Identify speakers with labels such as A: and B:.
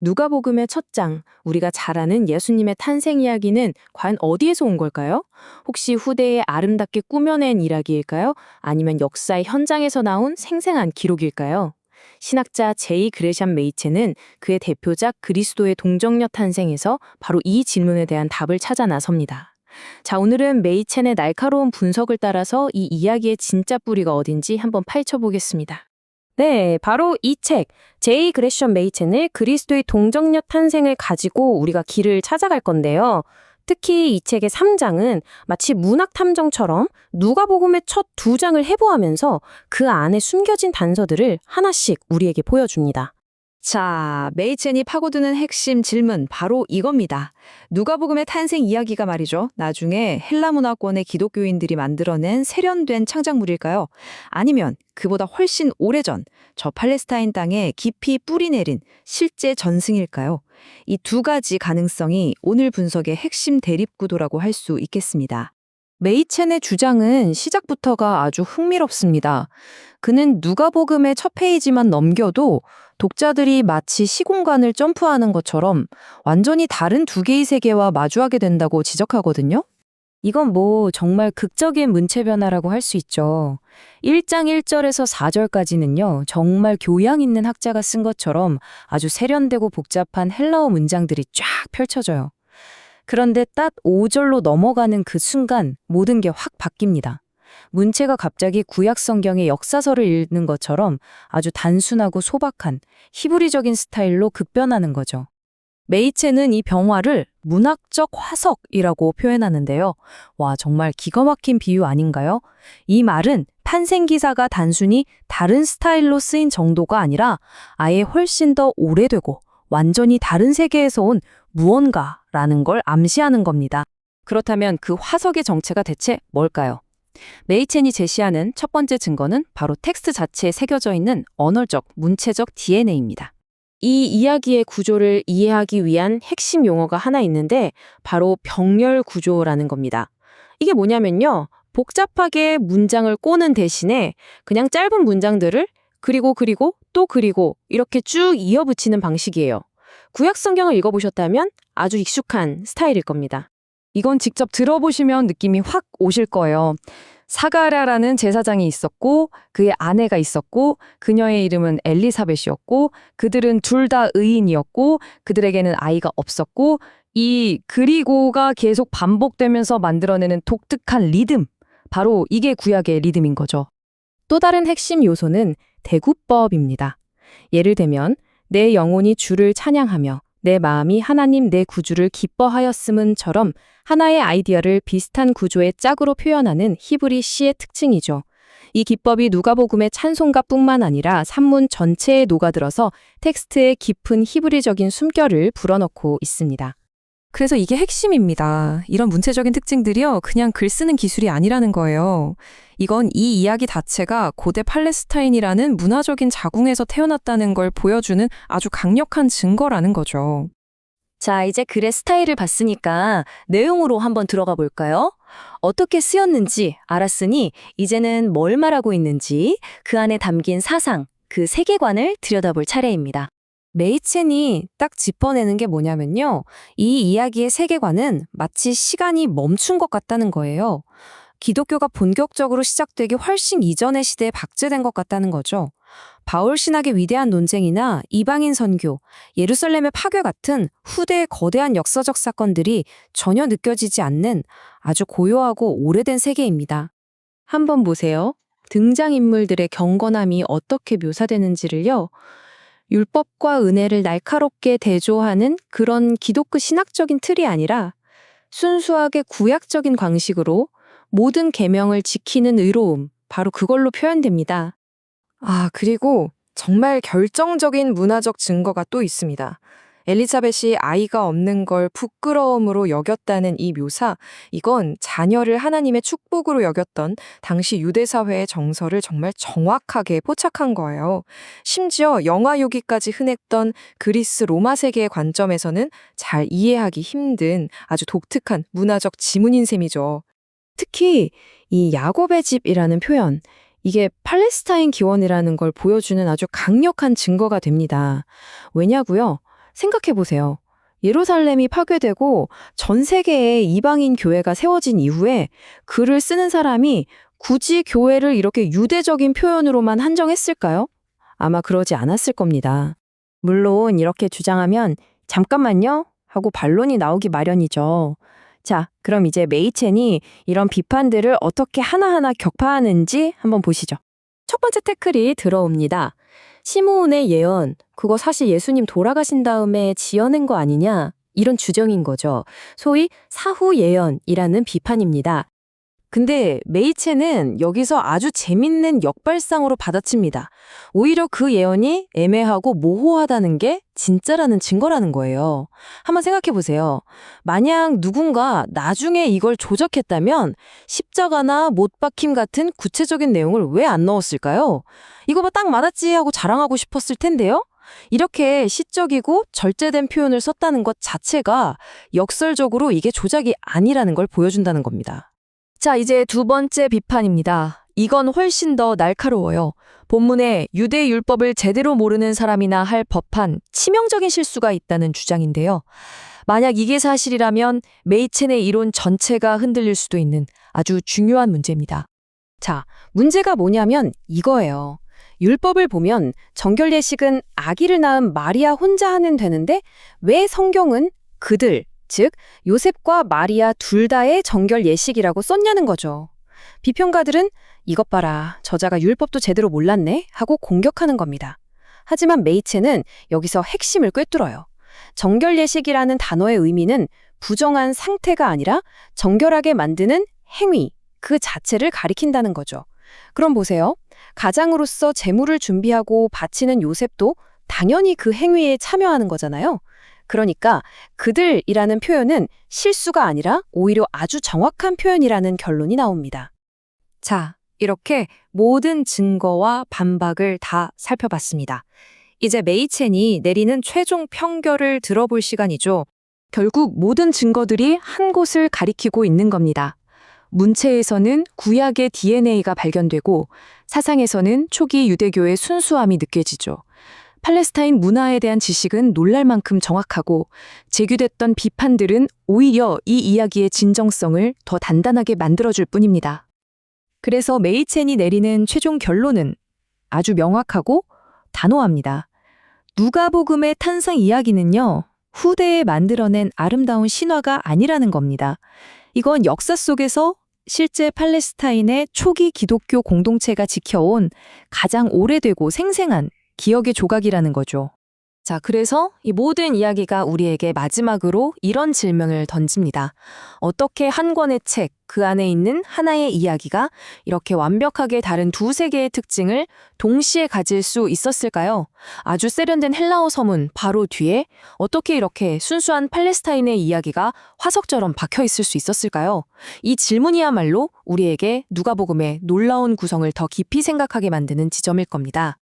A: 누가복음의 첫 장, 우리가 잘 아는 예수님의 탄생 이야기는 과연 어디에서 온 걸까요? 혹시 후대에 아름답게 꾸며낸 이야기일까요? 아니면 역사의 현장에서 나온 생생한 기록일까요? 신학자 제이 그레샴 메이체는 그의 대표작 그리스도의 동정녀 탄생에서 바로 이 질문에 대한 답을 찾아 나섭니다. 자, 오늘은 메이첸의 날카로운 분석을 따라서 이 이야기의 진짜 뿌리가 어딘지 한번 파헤쳐보겠습니다. 네, 바로 이 책, 제이 그레션 메이첸의 그리스도의 동정녀 탄생을 가지고 우리가 길을 찾아갈 건데요. 특히 이 책의 3장은 마치 문학 탐정처럼 누가복음의 첫 2장을 해부하면서 그 안에 숨겨진 단서들을 하나씩 우리에게 보여줍니다.
B: 자, 메이첸이 파고드는 핵심 질문 바로 이겁니다. 누가복음의 탄생 이야기가 말이죠. 나중에 헬라 문화권의 기독교인들이 만들어낸 세련된 창작물일까요? 아니면 그보다 훨씬 오래전 저 팔레스타인 땅에 깊이 뿌리 내린 실제 전승일까요? 이 두 가지 가능성이 오늘 분석의 핵심 대립구도라고 할 수 있겠습니다.
A: 메이첸의 주장은 시작부터가 아주 흥미롭습니다. 그는 누가복음의 첫 페이지만 넘겨도 독자들이 마치 시공간을 점프하는 것처럼 완전히 다른 두 개의 세계와 마주하게 된다고 지적하거든요. 이건 정말 극적인 문체 변화라고 할 수 있죠. 1장 1절에서 4절까지는요, 정말 교양 있는 학자가 쓴 것처럼 아주 세련되고 복잡한 헬라어 문장들이 쫙 펼쳐져요. 그런데 딱 5절로 넘어가는 그 순간 모든 게 확 바뀝니다. 문체가 갑자기 구약 성경의 역사서를 읽는 것처럼 아주 단순하고 소박한 히브리적인 스타일로 급변하는 거죠. 메이체는 이 변화를 문학적 화석이라고 표현하는데요. 와, 정말 기가 막힌 비유 아닌가요? 이 말은 탄생 기사가 단순히 다른 스타일로 쓰인 정도가 아니라 아예 훨씬 더 오래되고 완전히 다른 세계에서 온 무언가라는 걸 암시하는 겁니다. 그렇다면 그 화석의 정체가 대체 뭘까요? 메이첸이 제시하는 첫 번째 증거는 바로 텍스트 자체에 새겨져 있는 언어적, 문체적 DNA입니다. 이 이야기의 구조를 이해하기 위한 핵심 용어가 하나 있는데 바로 병렬 구조라는 겁니다. 이게 뭐냐면요. 복잡하게 문장을 꼬는 대신에 그냥 짧은 문장들을 그리고 또 그리고 이렇게 쭉 이어붙이는 방식이에요. 구약 성경을 읽어보셨다면 아주 익숙한 스타일일 겁니다.
C: 이건 직접 들어보시면 느낌이 확 오실 거예요. 사가랴라는 제사장이 있었고 그의 아내가 있었고 그녀의 이름은 엘리사벳이었고 그들은 둘 다 의인이었고 그들에게는 아이가 없었고 이 그리고가 계속 반복되면서 만들어내는 독특한 리듬, 바로 이게 구약의 리듬인 거죠.
A: 또 다른 핵심 요소는 대구법입니다. 예를 들면 내 영혼이 주를 찬양하며 내 마음이 하나님 내 구주를 기뻐하였음은처럼 하나의 아이디어를 비슷한 구조의 짝으로 표현하는 히브리 시의 특징이죠. 이 기법이 누가복음의 찬송가뿐만 아니라 산문 전체에 녹아들어서 텍스트의 깊은 히브리적인 숨결을 불어넣고 있습니다.
C: 그래서 이게 핵심입니다. 이런 문체적인 특징들이요, 그냥 글 쓰는 기술이 아니라는 거예요. 이건 이 이야기 자체가 고대 팔레스타인이라는 문화적인 자궁에서 태어났다는 걸 보여주는 아주 강력한 증거라는 거죠.
D: 자, 이제 글의 스타일을 봤으니까 내용으로 한번 들어가 볼까요? 어떻게 쓰였는지 알았으니 이제는 뭘 말하고 있는지 그 안에 담긴 사상, 그 세계관을 들여다볼 차례입니다.
A: 메이첸이 딱 짚어내는 게 뭐냐면요. 이 이야기의 세계관은 마치 시간이 멈춘 것 같다는 거예요. 기독교가 본격적으로 시작되기 훨씬 이전의 시대에 박제된 것 같다는 거죠. 바울 신학의 위대한 논쟁이나 이방인 선교, 예루살렘의 파괴 같은 후대의 거대한 역사적 사건들이 전혀 느껴지지 않는 아주 고요하고 오래된 세계입니다. 한번 보세요. 등장인물들의 경건함이 어떻게 묘사되는지를요. 율법과 은혜를 날카롭게 대조하는 그런 기독교 신학적인 틀이 아니라 순수하게 구약적인 방식으로 모든 계명을 지키는 의로움, 바로 그걸로 표현됩니다. 그리고 정말 결정적인 문화적 증거가 또 있습니다. 엘리자벳이 아이가 없는 걸 부끄러움으로 여겼다는 이 묘사, 이건 자녀를 하나님의 축복으로 여겼던 당시 유대사회의 정서를 정말 정확하게 포착한 거예요. 심지어 영아유기까지 흔했던 그리스 로마 세계의 관점에서는 잘 이해하기 힘든 아주 독특한 문화적 지문인 셈이죠. 특히 이 야곱의 집이라는 표현, 이게 팔레스타인 기원이라는 걸 보여주는 아주 강력한 증거가 됩니다. 왜냐고요?
B: 생각해 보세요. 예루살렘이 파괴되고 전 세계에 이방인 교회가 세워진 이후에 글을 쓰는 사람이 굳이 교회를 이렇게 유대적인 표현으로만 한정했을까요? 아마 그러지 않았을 겁니다. 물론 이렇게 주장하면 잠깐만요 하고 반론이 나오기 마련이죠. 자, 그럼 이제 메이첸이 이런 비판들을 어떻게 하나하나 격파하는지 한번 보시죠.
D: 첫 번째 태클이 들어옵니다. 시므온의 예언, 그거 사실 예수님 돌아가신 다음에 지어낸 거 아니냐? 이런 주장인 거죠. 소위 사후 예언이라는 비판입니다. 근데 메이첸은 여기서 아주 재밌는 역발상으로 받아칩니다. 오히려 그 예언이 애매하고 모호하다는 게 진짜라는 증거라는 거예요. 한번 생각해 보세요. 만약 누군가 나중에 이걸 조작했다면 십자가나 못 박힘 같은 구체적인 내용을 왜 안 넣었을까요? 이거 봐 딱 맞았지 하고 자랑하고 싶었을 텐데요. 이렇게 시적이고 절제된 표현을 썼다는 것 자체가 역설적으로 이게 조작이 아니라는 걸 보여준다는 겁니다.
C: 자, 이제 두 번째 비판입니다. 이건 훨씬 더 날카로워요. 본문에 유대 율법을 제대로 모르는 사람이나 할 법한 치명적인 실수가 있다는 주장인데요. 만약 이게 사실이라면 메이첸의 이론 전체가 흔들릴 수도 있는 아주 중요한 문제입니다.
B: 자, 문제가 뭐냐면 이거예요. 율법을 보면 정결 예식은 아기를 낳은 마리아 혼자 하면 되는데 왜 성경은 그들, 즉 요셉과 마리아 둘 다의 정결 예식이라고 썼냐는 거죠. 비평가들은 이것 봐라, 저자가 율법도 제대로 몰랐네 하고 공격하는 겁니다. 하지만 메이첸은 여기서 핵심을 꿰뚫어요. 정결 예식이라는 단어의 의미는 부정한 상태가 아니라 정결하게 만드는 행위, 그 자체를 가리킨다는 거죠. 그럼 보세요. 가장으로서 제물을 준비하고 바치는 요셉도 당연히 그 행위에 참여하는 거잖아요. 그러니까 그들이라는 표현은 실수가 아니라 오히려 아주 정확한 표현이라는 결론이 나옵니다.
A: 자, 이렇게 모든 증거와 반박을 다 살펴봤습니다. 이제 메이첸이 내리는 최종 평결을 들어볼 시간이죠.
C: 결국 모든 증거들이 한 곳을 가리키고 있는 겁니다. 문체에서는 구약의 DNA가 발견되고 사상에서는 초기 유대교의 순수함이 느껴지죠. 팔레스타인 문화에 대한 지식은 놀랄 만큼 정확하고 제기됐던 비판들은 오히려 이 이야기의 진정성을 더 단단하게 만들어줄 뿐입니다.
A: 그래서 메이첸이 내리는 최종 결론은 아주 명확하고 단호합니다. 누가복음의 탄생 이야기는요, 후대에 만들어낸 아름다운 신화가 아니라는 겁니다. 이건 역사 속에서 실제 팔레스타인의 초기 기독교 공동체가 지켜온 가장 오래되고 생생한 기억의 조각이라는 거죠. 자, 그래서 이 모든 이야기가 우리에게 마지막으로 이런 질문을 던집니다. 어떻게 한 권의 책, 그 안에 있는 하나의 이야기가 이렇게 완벽하게 다른 두세 개의 특징을 동시에 가질 수 있었을까요? 아주 세련된 헬라어 서문 바로 뒤에 어떻게 이렇게 순수한 팔레스타인의 이야기가 화석처럼 박혀 있을 수 있었을까요? 이 질문이야말로 우리에게 누가복음의 놀라운 구성을 더 깊이 생각하게 만드는 지점일 겁니다.